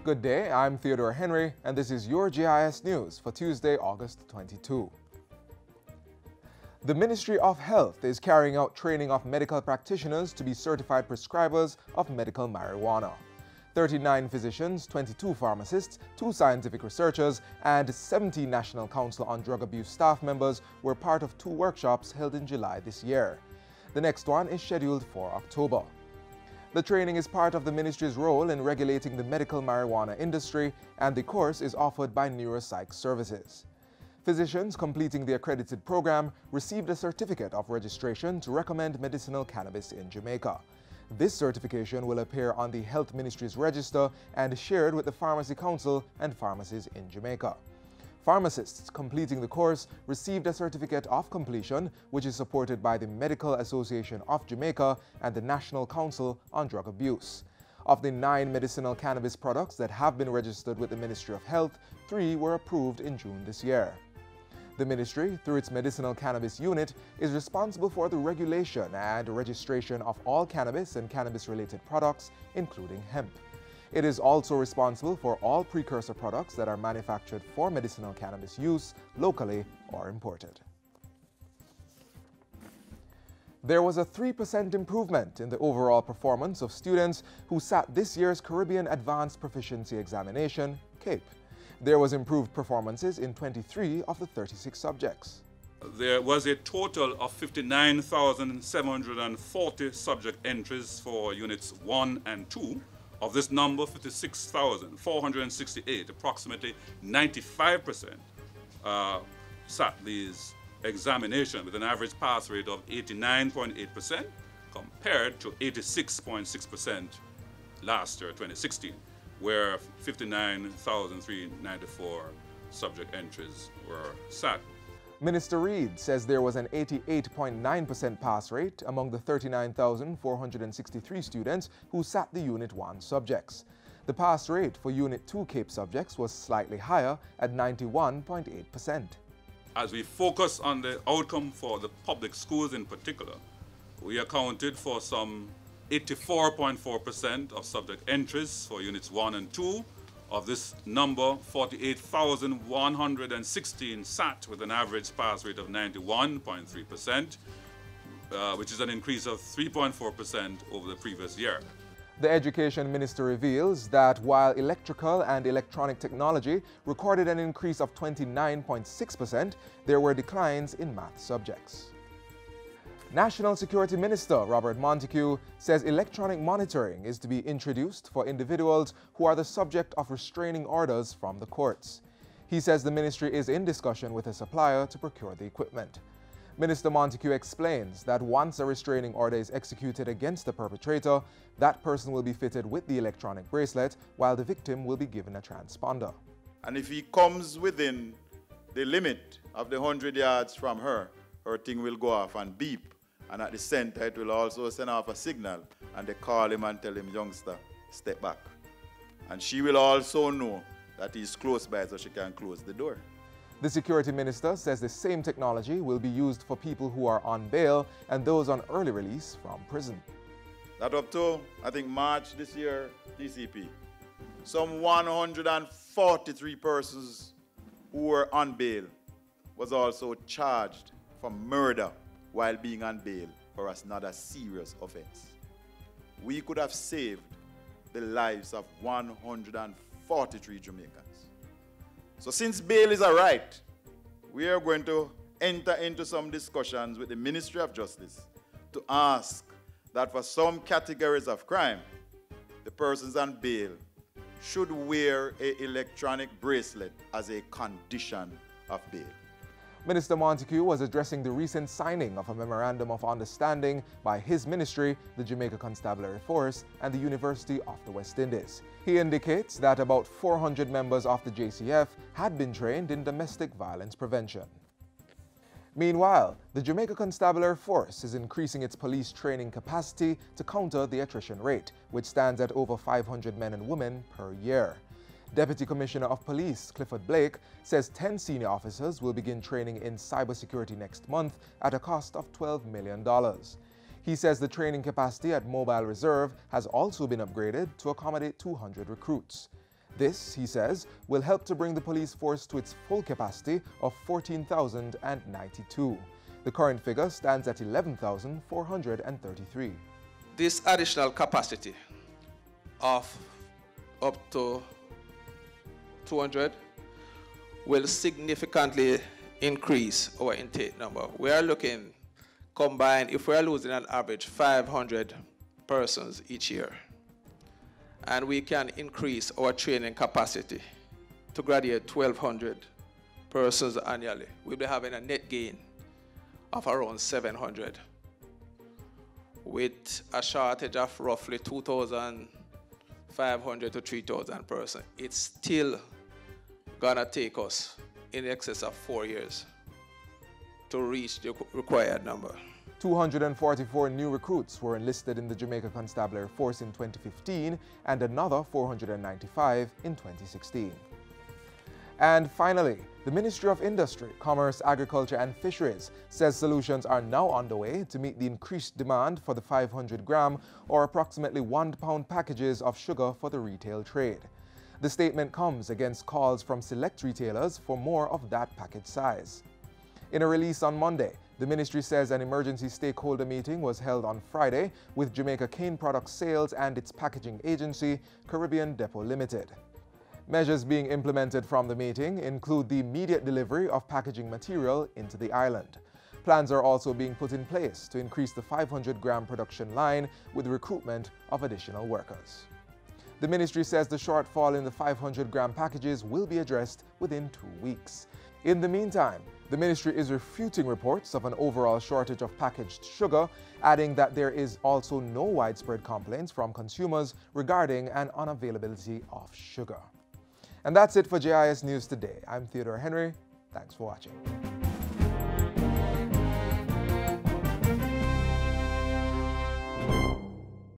Good day, I'm Theodore Henry, and this is your JIS News for Tuesday, August 22. The Ministry of Health is carrying out training of medical practitioners to be certified prescribers of medical marijuana. 39 physicians, 22 pharmacists, 2 scientific researchers, and 70 National Council on Drug Abuse staff members were part of 2 workshops held in July this year. The next one is scheduled for October. The training is part of the ministry's role in regulating the medical marijuana industry, and the course is offered by Neuropsych Services. Physicians completing the accredited program received a certificate of registration to recommend medicinal cannabis in Jamaica. This certification will appear on the Health Ministry's register and shared with the Pharmacy Council and pharmacies in Jamaica. Pharmacists completing the course received a certificate of completion, which is supported by the Medical Association of Jamaica and the National Council on Drug Abuse. Of the 9 medicinal cannabis products that have been registered with the Ministry of Health, 3 were approved in June this year. The ministry, through its Medicinal Cannabis Unit, is responsible for the regulation and registration of all cannabis and cannabis-related products, including hemp. It is also responsible for all precursor products that are manufactured for medicinal cannabis use, locally or imported. There was a 3% improvement in the overall performance of students who sat this year's Caribbean Advanced Proficiency Examination, CAPE. There was improved performances in 23 of the 36 subjects. There was a total of 59,740 subject entries for Units 1 and 2. Of this number, 56,468, approximately 95%, sat these examinations with an average pass rate of 89.8% compared to 86.6% last year, 2016. Where 59,394 subject entries were sat. Minister Reid says there was an 88.9% pass rate among the 39,463 students who sat the Unit 1 subjects. The pass rate for Unit 2 CAPE subjects was slightly higher at 91.8%. As we focus on the outcome for the public schools in particular, we accounted for some 84.4% of subject entries for Units 1 and 2. Of this number, 48,116 sat with an average pass rate of 91.3%, which is an increase of 3.4% over the previous year. The Education Minister reveals that while electrical and electronic technology recorded an increase of 29.6%, there were declines in math subjects. National Security Minister Robert Montego says electronic monitoring is to be introduced for individuals who are the subject of restraining orders from the courts. He says the ministry is in discussion with a supplier to procure the equipment. Minister Montego explains that once a restraining order is executed against the perpetrator, that person will be fitted with the electronic bracelet while the victim will be given a transponder. And if he comes within the limit of the 100 yards from her, her thing will go off and beep. And at the center, it will also send off a signal, and they call him and tell him, youngster, step back. And she will also know that he's close by so she can close the door. The security minister says the same technology will be used for people who are on bail and those on early release from prison. That up to, I think, March this year, TCP, some 143 persons who were on bail was also charged for murder while being on bail for another serious offense. We could have saved the lives of 143 Jamaicans. So since bail is a right, we are going to enter into some discussions with the Ministry of Justice to ask that for some categories of crime, the persons on bail should wear an electronic bracelet as a condition of bail. Minister Montego was addressing the recent signing of a Memorandum of Understanding by his ministry, the Jamaica Constabulary Force, and the University of the West Indies. He indicates that about 400 members of the JCF had been trained in domestic violence prevention. Meanwhile, the Jamaica Constabulary Force is increasing its police training capacity to counter the attrition rate, which stands at over 500 men and women per year. Deputy Commissioner of Police Clifford Blake says 10 senior officers will begin training in cybersecurity next month at a cost of $12 million. He says the training capacity at Mobile Reserve has also been upgraded to accommodate 200 recruits. This, he says, will help to bring the police force to its full capacity of 14,092. The current figure stands at 11,433. This additional capacity of up to 200 will significantly increase our intake number. We are looking combined, if we are losing on average 500 persons each year, and we can increase our training capacity to graduate 1,200 persons annually, we'll be having a net gain of around 700, with a shortage of roughly 2,500 to 3,000 persons. It's still gonna take us in excess of 4 years to reach the required number. 244 new recruits were enlisted in the Jamaica Constabulary Force in 2015 and another 495 in 2016. And finally, the Ministry of Industry, Commerce, Agriculture and Fisheries says solutions are now underway to meet the increased demand for the 500-gram or approximately 1 pound packages of sugar for the retail trade. The statement comes against calls from select retailers for more of that package size. In a release on Monday, the ministry says an emergency stakeholder meeting was held on Friday with Jamaica Cane Products Sales and its packaging agency, Caribbean Depot Limited. Measures being implemented from the meeting include the immediate delivery of packaging material into the island. Plans are also being put in place to increase the 500-gram production line with the recruitment of additional workers. The ministry says the shortfall in the 500-gram packages will be addressed within 2 weeks. In the meantime, the ministry is refuting reports of an overall shortage of packaged sugar, adding that there is also no widespread complaints from consumers regarding an unavailability of sugar. And that's it for JIS News today. I'm Theodore Henry. Thanks for watching.